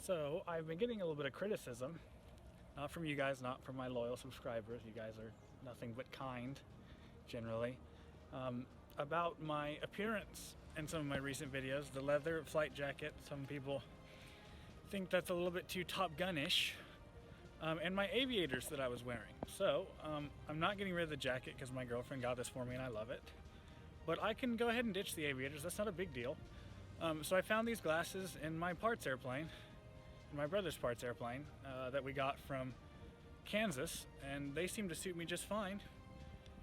So I've been getting a little bit of criticism, not from you guys, not from my loyal subscribers, you guys are nothing but kind generally, about my appearance in some of my recent videos. The leather flight jacket, some people think that's a little bit too Top Gun-ish, and my aviators that I was wearing. So I'm not getting rid of the jacket because my girlfriend got this for me and I love it, but I can go ahead and ditch the aviators. That's not a big deal. So I found these glasses in my parts airplane, in my brother's parts airplane, that we got from Kansas, and they seem to suit me just fine.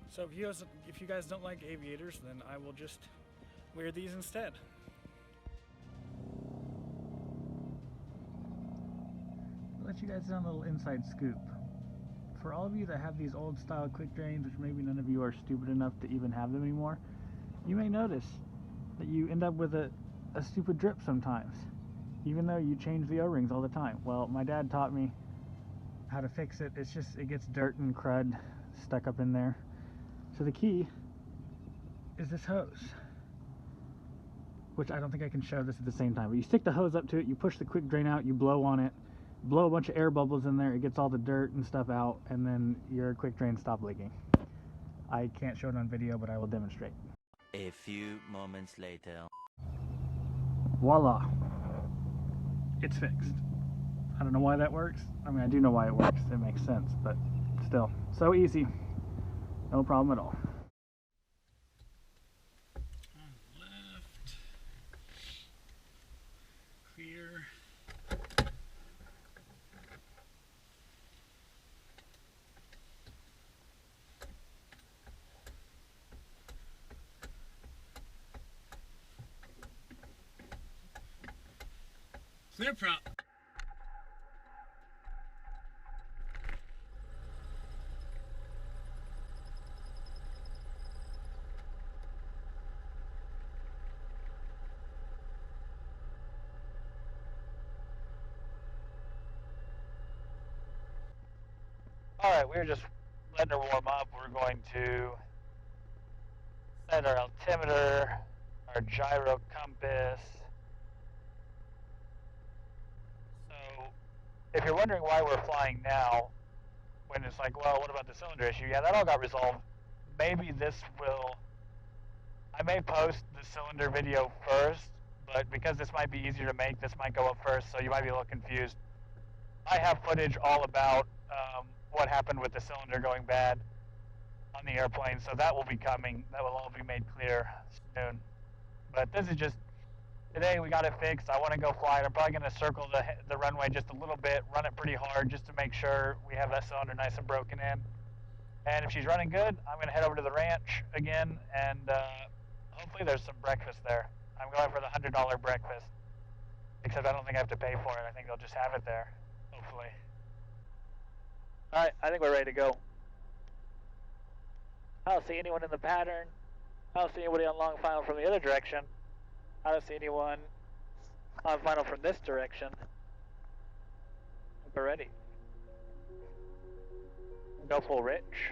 So if you guys don't like aviators, then I will just wear these instead. I'll let you guys in on a little inside scoop. For all of you that have these old style quick drains, which maybe none of you are stupid enough to even have them anymore, you may notice that you end up with a stupid drip sometimes, even though you change the O-rings all the time. Well, my dad taught me how to fix it. It's just, it gets dirt and crud stuck up in there. So the key is this hose, which I don't think I can show this at the same time, but you stick the hose up to it, you push the quick drain out, you blow on it, blow a bunch of air bubbles in there, it gets all the dirt and stuff out, and then your quick drain stops leaking. I can't show it on video, but I will demonstrate. A few moments later. Voila, it's fixed. I don't know why that works. I mean, I do know why it works, it makes sense, but still, so easy. No problem at all. Left. Clear. Clear prop. Alright, we're just letting her warm up. We're going to set our altimeter, our gyro compass. So, if you're wondering why we're flying now, when it's like, well, what about the cylinder issue? Yeah, that all got resolved. Maybe this will, I may post the cylinder video first, but because this might be easier to make, this might go up first, so you might be a little confused. I have footage all about what happened with the cylinder going bad on the airplane, so that will be coming. That will all be made clear soon. But this is just, today we got it fixed. I want to go fly it. I'm probably going to circle the runway just a little bit, run it pretty hard just to make sure we have that cylinder nice and broken in. And if she's running good, I'm going to head over to the ranch again, and hopefully there's some breakfast there. I'm going for the $100 breakfast, except I don't think I have to pay for it. I think they'll just have it there, hopefully. Alright, I think we're ready to go. I don't see anyone in the pattern. I don't see anybody on long final from the other direction. I don't see anyone on final from this direction. We're ready. Go full rich.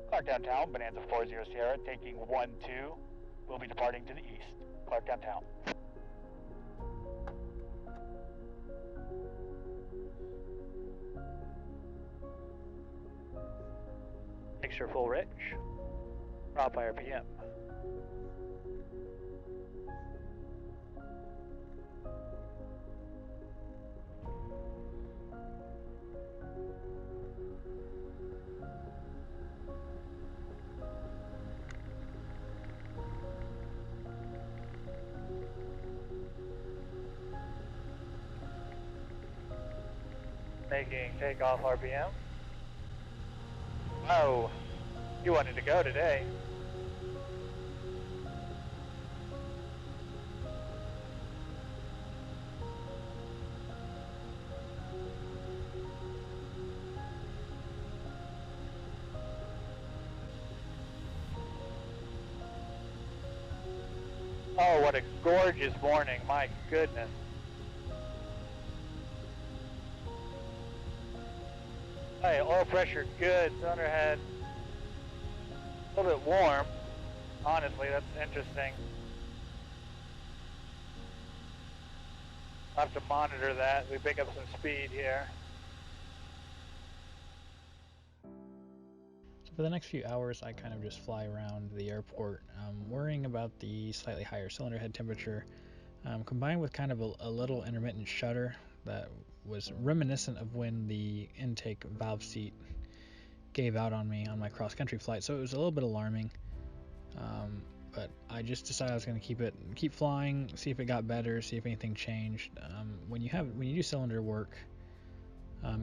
Clark downtown, Bonanza 40 Sierra, taking 1-2. We'll be departing to the east. Clark downtown. Make sure full rich. Drop by RPM. Making takeoff RPM. Oh, you wanted to go today. Oh, what a gorgeous morning, my goodness. Hey, oil pressure good, cylinder head a little bit warm. Honestly, that's interesting. I'll have to monitor that. We pick up some speed here. So for the next few hours, I kind of just fly around the airport, worrying about the slightly higher cylinder head temperature, combined with kind of a little intermittent shudder that was reminiscent of when the intake valve seat gave out on me on my cross-country flight. So it was a little bit alarming. But I just decided I was going to keep flying, see if it got better, see if anything changed. When you do cylinder work,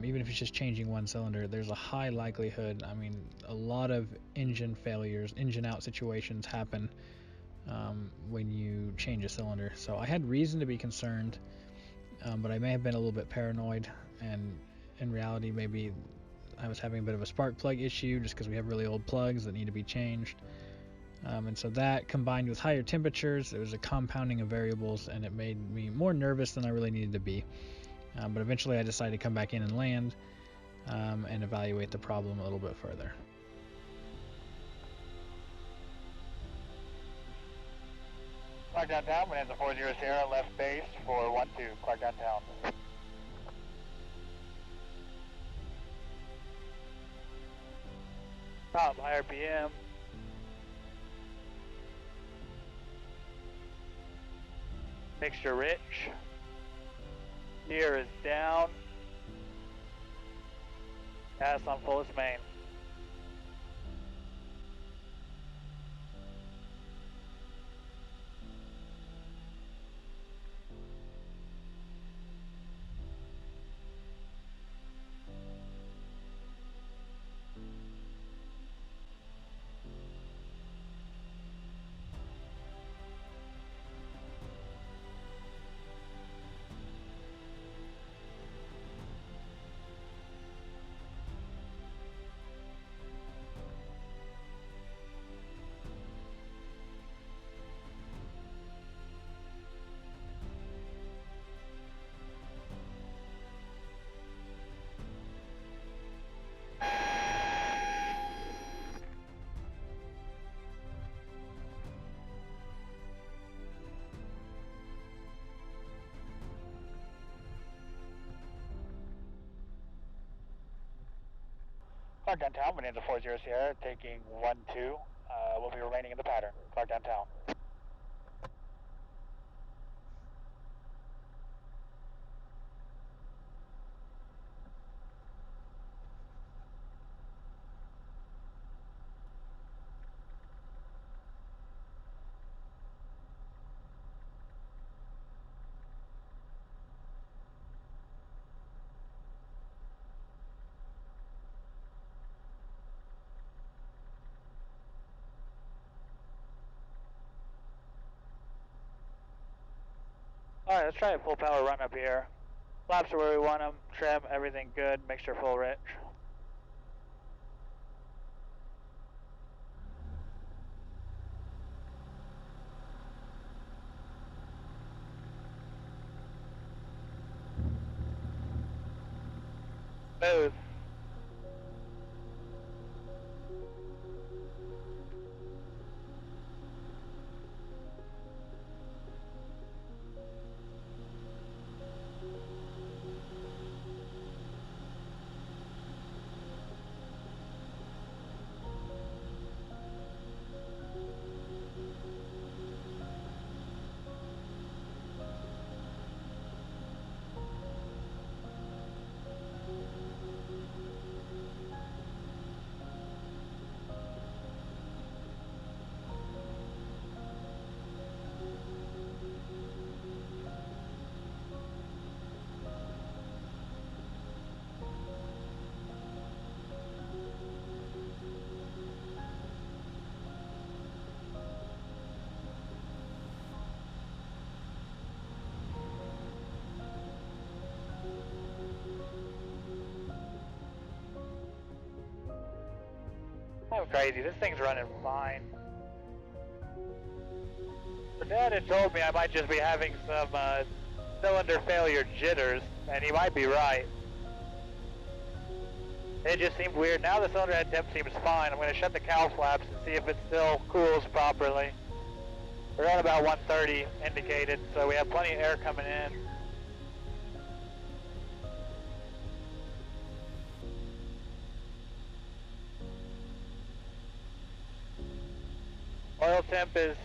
even if it's just changing one cylinder, there's a high likelihood. I mean, a lot of engine failures, engine out situations happen when you change a cylinder. So I had reason to be concerned, but I may have been a little bit paranoid, and in reality, maybe I was having a bit of a spark plug issue just because we have really old plugs that need to be changed. And so that, combined with higher temperatures, it was a compounding of variables, and it made me more nervous than I really needed to be. But eventually I decided to come back in and land and evaluate the problem a little bit further. Clark downtown, Bonanza 40 Sierra, left base for 12, Clark downtown. Top, high RPM. Mixture rich. Gear is down. Gas on fullest main. Clark downtown, Bonanza 40 Sierra, taking 12. We'll be remaining in the pattern. Clark downtown. Alright, let's try a full power run up here. Flaps are where we want them, trim, everything good, mixture full rich. Smooth. I'm crazy, this thing's running fine. But Dad had told me I might just be having some cylinder failure jitters, and he might be right. It just seemed weird. Now the cylinder head temp seems fine. I'm going to shut the cowl flaps and see if it still cools properly. We're at about 130 indicated, so we have plenty of air coming in. Oil temp is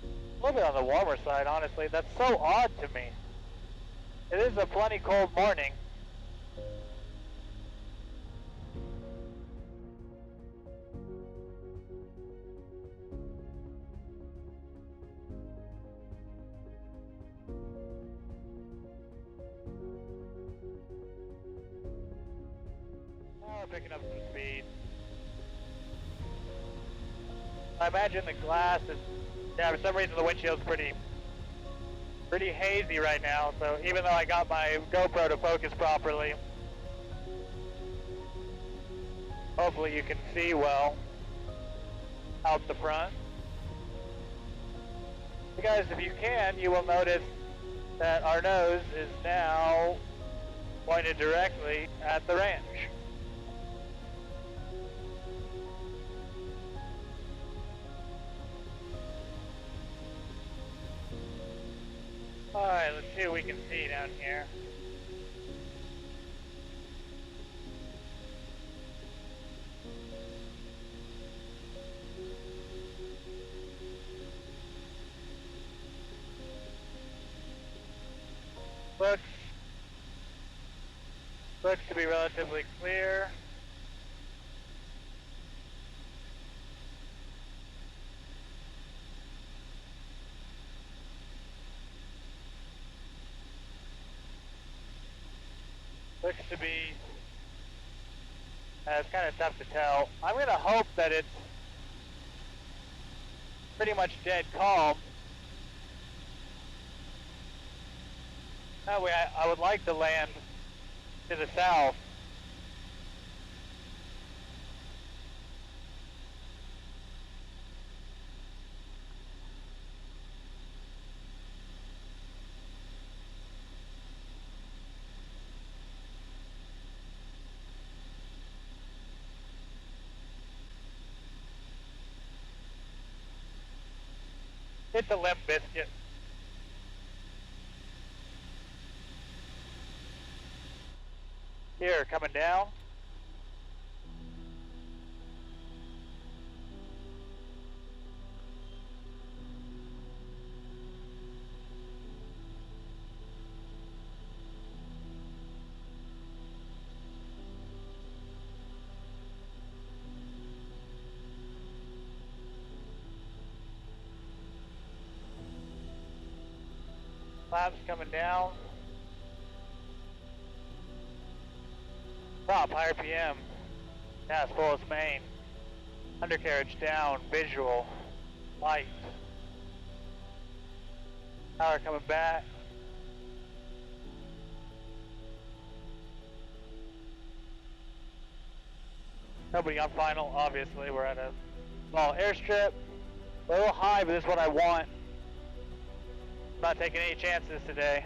a little bit on the warmer side, honestly. That's so odd to me. It is a plenty cold morning. Now we're picking up some speed. I imagine the glass is, yeah, for some reason the windshield's pretty hazy right now, so even though I got my GoPro to focus properly, hopefully you can see well out the front. So guys, if you can, you will notice that our nose is now pointed directly at the ranch. Alright, let's see what we can see down here. Looks to be relatively clear. Looks to be, it's kind of tough to tell. I'm going to hope that it's pretty much dead calm. That way I would like to land to the south. It's a limp biscuit. Here, coming down. Flaps coming down. Prop, higher PM. Gas fullest main. Undercarriage down, visual, light. Power coming back. Nobody on final, obviously. We're at a small airstrip. A little high, but this is what I want. Not taking any chances today.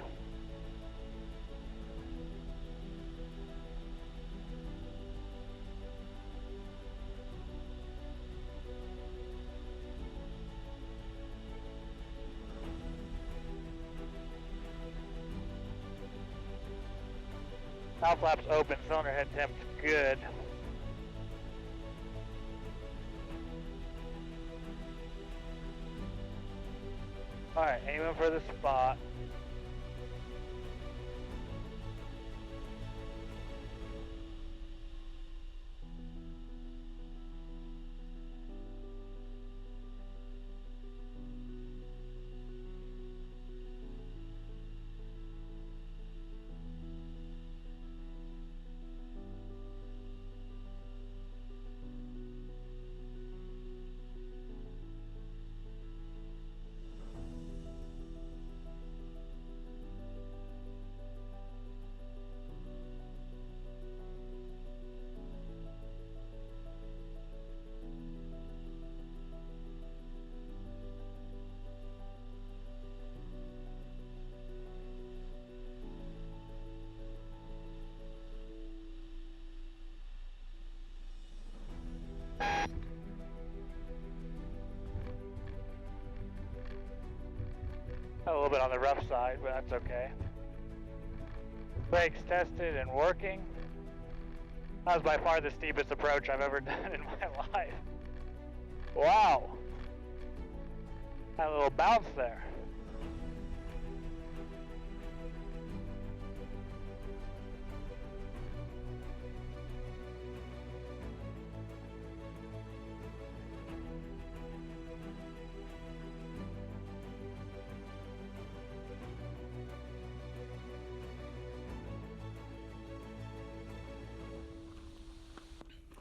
Top flaps open, cylinder head temp's good. Alright, aiming for the spot. little bit on the rough side, but that's okay. Brakes tested and working. That was by far the steepest approach I've ever done in my life. Wow. Had a little bounce there.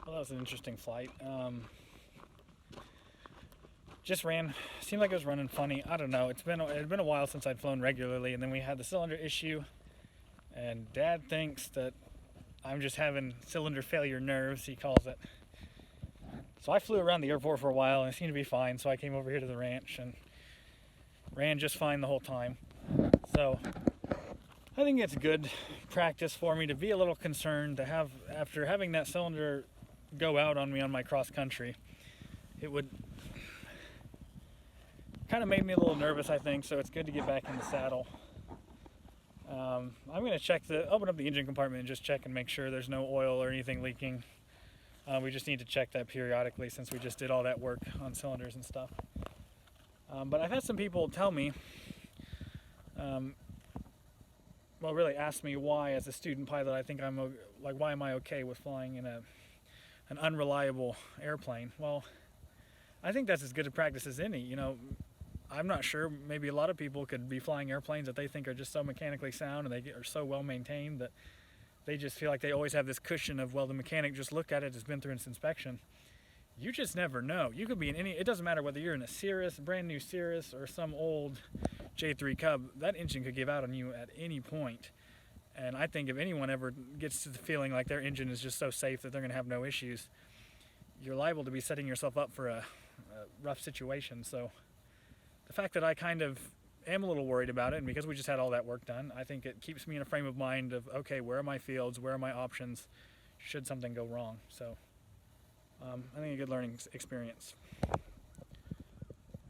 Well, that was an interesting flight. Just ran, seemed like it was running funny. I don't know. It had been a while since I'd flown regularly, and then we had the cylinder issue, and Dad thinks that I'm just having cylinder failure nerves, he calls it. So I flew around the airport for a while, and it seemed to be fine, so I came over here to the ranch and ran just fine the whole time. So I think it's good practice for me to be a little concerned to have, after having that cylinder go out on me on my cross country, it would kind of made me a little nervous, I think, so it's good to get back in the saddle. I'm going to open up the engine compartment and just check and make sure there's no oil or anything leaking. We just need to check that periodically since we just did all that work on cylinders and stuff. But I've had some people tell me, well, really ask me why, as a student pilot, I think why am I okay with flying in an unreliable airplane? Well, I think that's as good a practice as any. You know, I'm not sure, maybe a lot of people could be flying airplanes that they think are just so mechanically sound and are so well maintained that they just feel like they always have this cushion of, well, the mechanic just looked at it, it's been through its inspection. You just never know. You could be in it doesn't matter whether you're in a Cirrus, brand new Cirrus, or some old J3 Cub, that engine could give out on you at any point. And I think if anyone ever gets to the feeling like their engine is just so safe that they're going to have no issues, you're liable to be setting yourself up for a rough situation. So the fact that I kind of am a little worried about it, and because we just had all that work done, I think it keeps me in a frame of mind of, okay, where are my fields, where are my options, should something go wrong. So I think a good learning experience.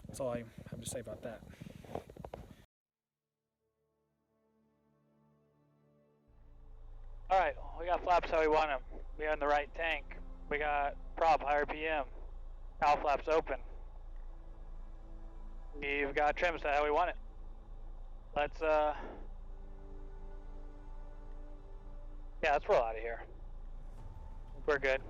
That's all I have to say about that. Alright, we got flaps how we want them. We are in the right tank. We got prop, high RPM. Cowl flaps open. We've got trim set how we want it. Let's let's roll out of here. We're good.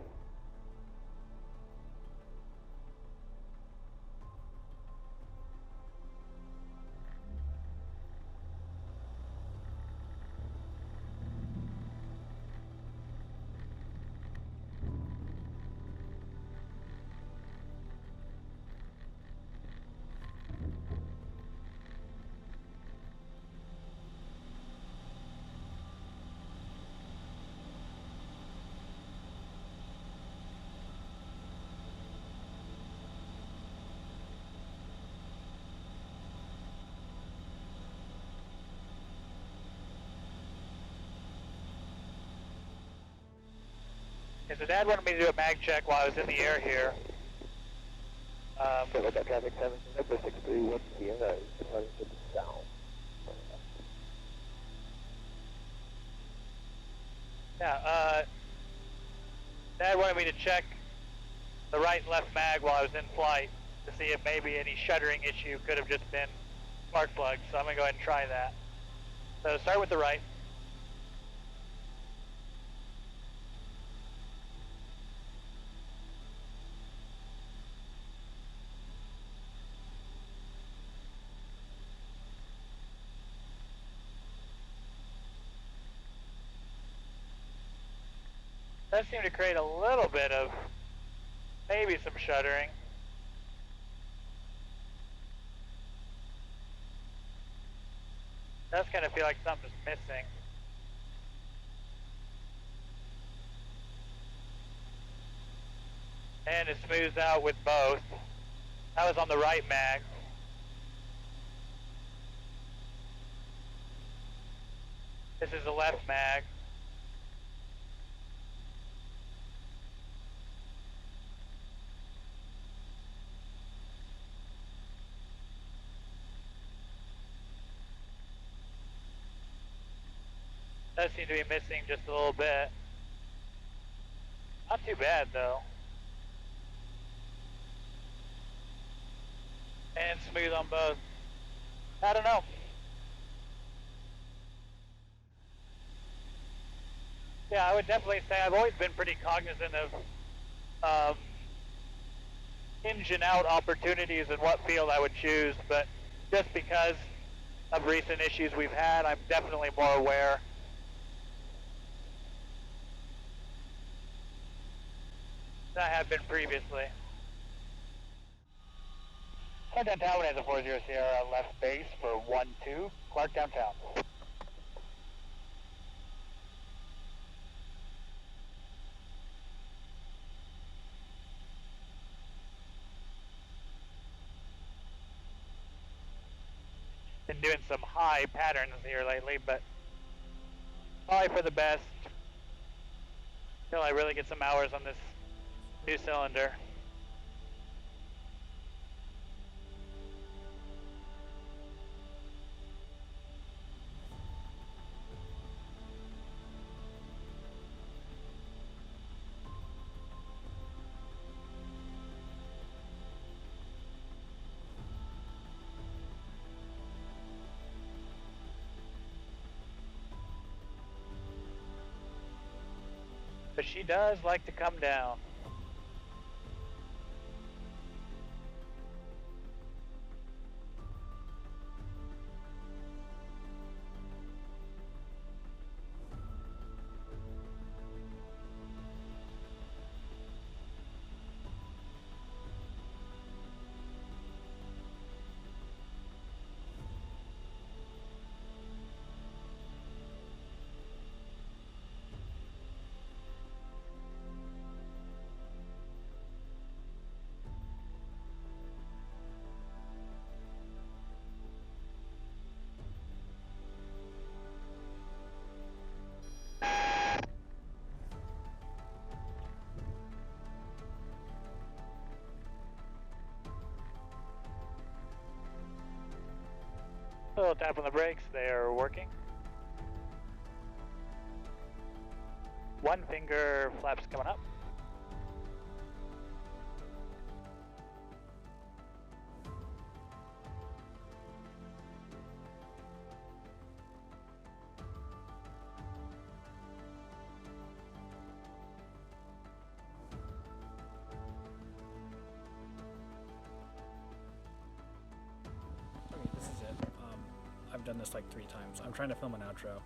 Okay, so Dad wanted me to do a mag check while I was in the air here. Look at traffic 7, number 631 Sierra is departing to the south. Yeah, Dad wanted me to check the right and left mag while I was in flight to see if maybe any shuddering issue could have just been spark plugs, so I'm going to go ahead and try that. So start with the right. Does seem to create a little bit of maybe some shuddering. Does kind of feel like something's missing. And it smooths out with both. That was on the right mag. This is the left mag. Does seem to be missing just a little bit. Not too bad though. And smooth on both. I don't know. Yeah, I would definitely say I've always been pretty cognizant of engine out opportunities and what field I would choose, but just because of recent issues we've had, I'm definitely more aware. Than I have been previously. Clark downtown has a 40 Sierra left base for 1-2, Clark downtown. Been doing some high patterns here lately, but probably for the best until I really get some hours on this new cylinder. But she does like to come down. A little tap on the brakes, they are working. One finger flaps coming up. Okay, this is it. I've done this like 3 times. I'm trying to film an outro.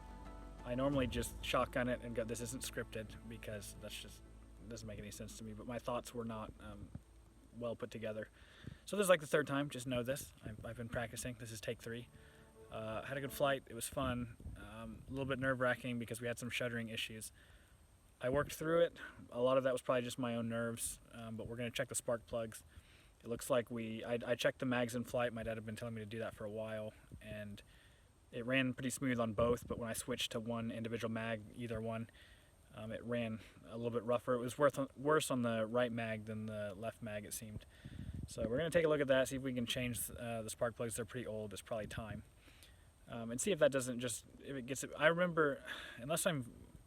I normally just shotgun it and go, this isn't scripted, because that's just doesn't make any sense to me, but my thoughts were not well put together. So this is like the 3rd time, just know this. I've been practicing. This is take 3. Had a good flight, it was fun. A little bit nerve-wracking because we had some shuddering issues. I worked through it. A lot of that was probably just my own nerves, but we're going to check the spark plugs. It looks like I checked the mags in flight. My dad had been telling me to do that for a while, and it ran pretty smooth on both, but when I switched to one individual mag, either one, it ran a little bit rougher. It was worse on the right mag than the left mag, it seemed. So we're going to take a look at that, see if we can change the spark plugs. They're pretty old. It's probably time. And see if that doesn't just, if it gets it. I remember, unless I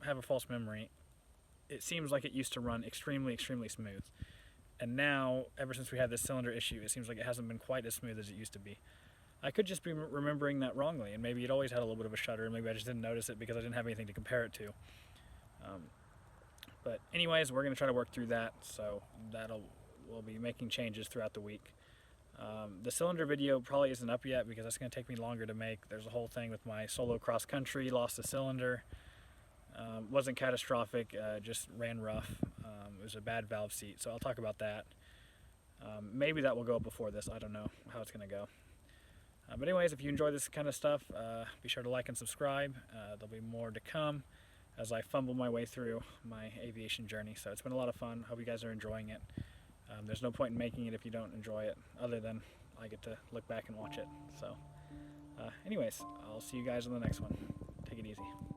have a false memory, it seems like it used to run extremely, extremely smooth. And now, ever since we had this cylinder issue, it seems like it hasn't been quite as smooth as it used to be. I could just be remembering that wrongly, and maybe it always had a little bit of a shudder, and maybe I just didn't notice it because I didn't have anything to compare it to. But anyways, we're going to try to work through that, so we'll be making changes throughout the week. The cylinder video probably isn't up yet because that's going to take me longer to make. There's a whole thing with my solo cross country, lost a cylinder. Wasn't catastrophic, just ran rough. It was a bad valve seat, so I'll talk about that. Maybe that will go up before this. I don't know how it's going to go. But anyways, if you enjoy this kind of stuff, be sure to like and subscribe. There'll be more to come as I fumble my way through my aviation journey. So it's been a lot of fun. Hope you guys are enjoying it. There's no point in making it if you don't enjoy it, other than I get to look back and watch it. So anyways, I'll see you guys on the next one. Take it easy.